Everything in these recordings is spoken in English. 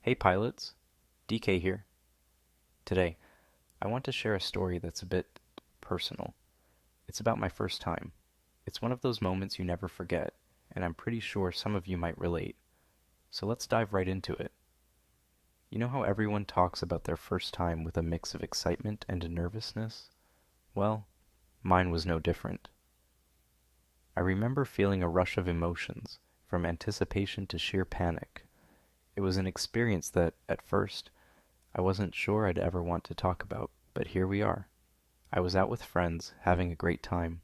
Hey pilots, DK here. Today, I want to share a story that's a bit personal. It's about my first time. It's one of those moments you never forget, and I'm pretty sure some of you might relate. So let's dive right into it. You know how everyone talks about their first time with a mix of excitement and nervousness? Well, mine was no different. I remember feeling a rush of emotions, from anticipation to sheer panic. It was an experience that, at first, I wasn't sure I'd ever want to talk about, but here we are. I was out with friends, having a great time.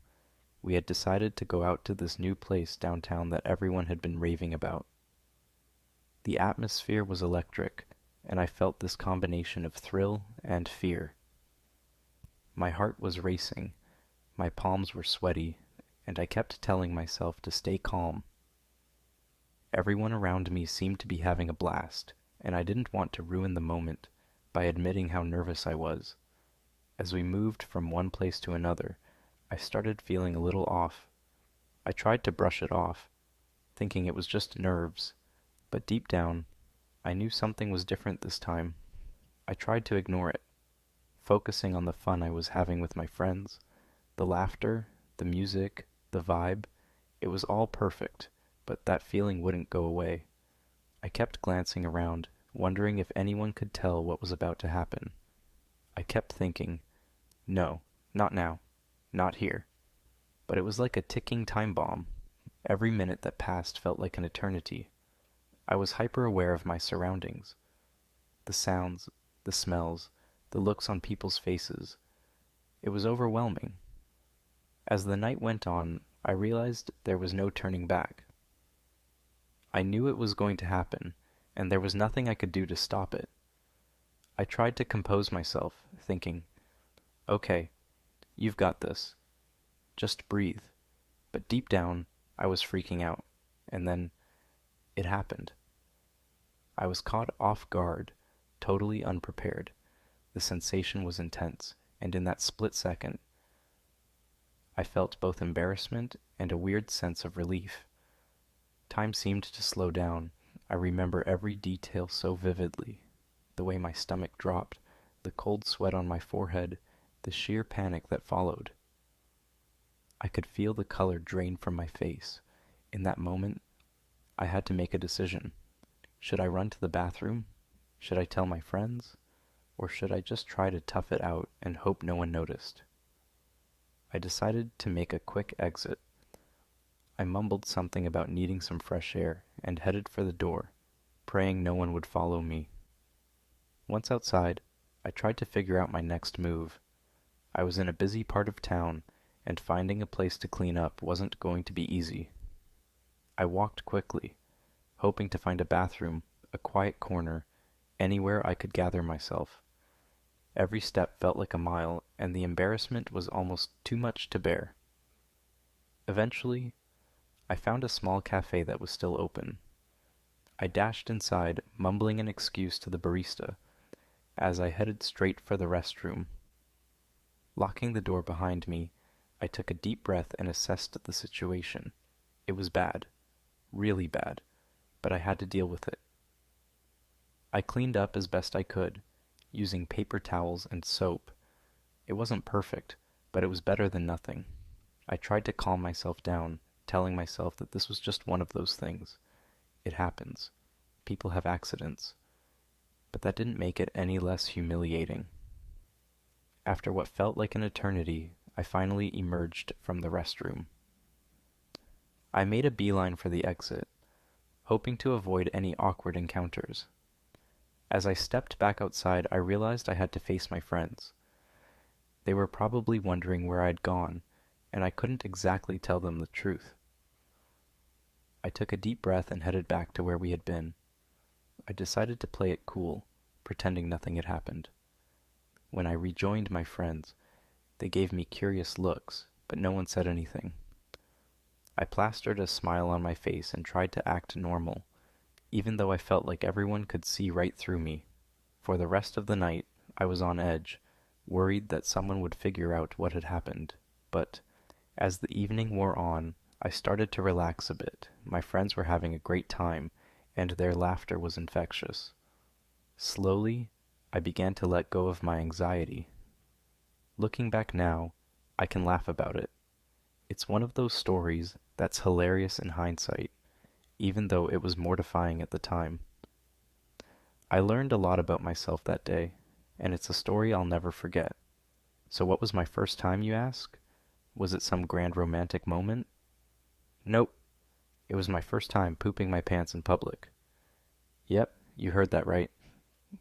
We had decided to go out to this new place downtown that everyone had been raving about. The atmosphere was electric, and I felt this combination of thrill and fear. My heart was racing, my palms were sweaty, and I kept telling myself to stay calm. Everyone around me seemed to be having a blast, and I didn't want to ruin the moment by admitting how nervous I was. As we moved from one place to another, I started feeling a little off. I tried to brush it off, thinking it was just nerves, but deep down, I knew something was different this time. I tried to ignore it, focusing on the fun I was having with my friends, the laughter, the music, the vibe. It was all perfect, but that feeling wouldn't go away. I kept glancing around, wondering if anyone could tell what was about to happen. I kept thinking, no, not now, not here. But it was like a ticking time bomb. Every minute that passed felt like an eternity. I was hyper aware of my surroundings. The sounds, the smells, the looks on people's faces. It was overwhelming. As the night went on, I realized there was no turning back. I knew it was going to happen, and there was nothing I could do to stop it. I tried to compose myself, thinking, okay, you've got this. Just breathe. But deep down, I was freaking out. And then, it happened. I was caught off guard, totally unprepared. The sensation was intense, and in that split second, I felt both embarrassment and a weird sense of relief. Time seemed to slow down. I remember every detail so vividly. The way my stomach dropped, the cold sweat on my forehead, the sheer panic that followed. I could feel the color drain from my face. In that moment, I had to make a decision. Should I run to the bathroom? Should I tell my friends? Or should I just try to tough it out and hope no one noticed? I decided to make a quick exit. I mumbled something about needing some fresh air and headed for the door, praying no one would follow me. Once outside, I tried to figure out my next move. I was in a busy part of town, and finding a place to clean up wasn't going to be easy. I walked quickly, hoping to find a bathroom, a quiet corner, anywhere I could gather myself. Every step felt like a mile, and the embarrassment was almost too much to bear. Eventually, I found a small cafe that was still open. I dashed inside, mumbling an excuse to the barista, as I headed straight for the restroom. Locking the door behind me, I took a deep breath and assessed the situation. It was bad, really bad, but I had to deal with it. I cleaned up as best I could, using paper towels and soap. It wasn't perfect, but it was better than nothing. I tried to calm myself down, telling myself that this was just one of those things. It happens. People have accidents. But that didn't make it any less humiliating. After what felt like an eternity, I finally emerged from the restroom. I made a beeline for the exit, hoping to avoid any awkward encounters. As I stepped back outside, I realized I had to face my friends. They were probably wondering where I'd gone, and I couldn't exactly tell them the truth. I took a deep breath and headed back to where we had been. I decided to play it cool, pretending nothing had happened. When I rejoined my friends, they gave me curious looks, but no one said anything. I plastered a smile on my face and tried to act normal, even though I felt like everyone could see right through me. For the rest of the night, I was on edge, worried that someone would figure out what had happened. But, as the evening wore on, I started to relax a bit. My friends were having a great time, and their laughter was infectious. Slowly, I began to let go of my anxiety. Looking back now, I can laugh about it. It's one of those stories that's hilarious in hindsight, even though it was mortifying at the time. I learned a lot about myself that day, and it's a story I'll never forget. So what was my first time, you ask? Was it some grand romantic moment? Nope. It was my first time pooping my pants in public. Yep, you heard that right.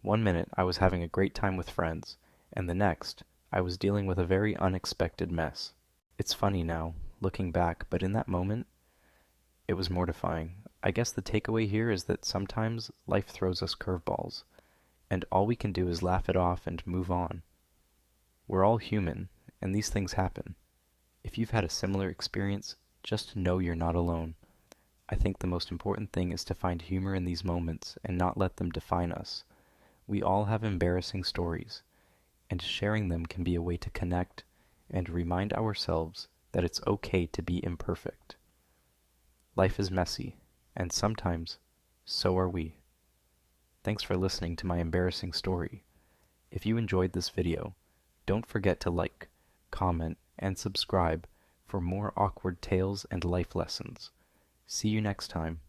One minute I was having a great time with friends, and the next I was dealing with a very unexpected mess. It's funny now, looking back, but in that moment, it was mortifying. I guess the takeaway here is that sometimes life throws us curveballs, and all we can do is laugh it off and move on. We're all human, and these things happen. If you've had a similar experience, just know you're not alone. I think the most important thing is to find humor in these moments and not let them define us. We all have embarrassing stories, and sharing them can be a way to connect and remind ourselves that it's okay to be imperfect. Life is messy, and sometimes so are we. Thanks for listening to my embarrassing story. If you enjoyed this video, don't forget to like, comment, and subscribe for more awkward tales and life lessons. See you next time.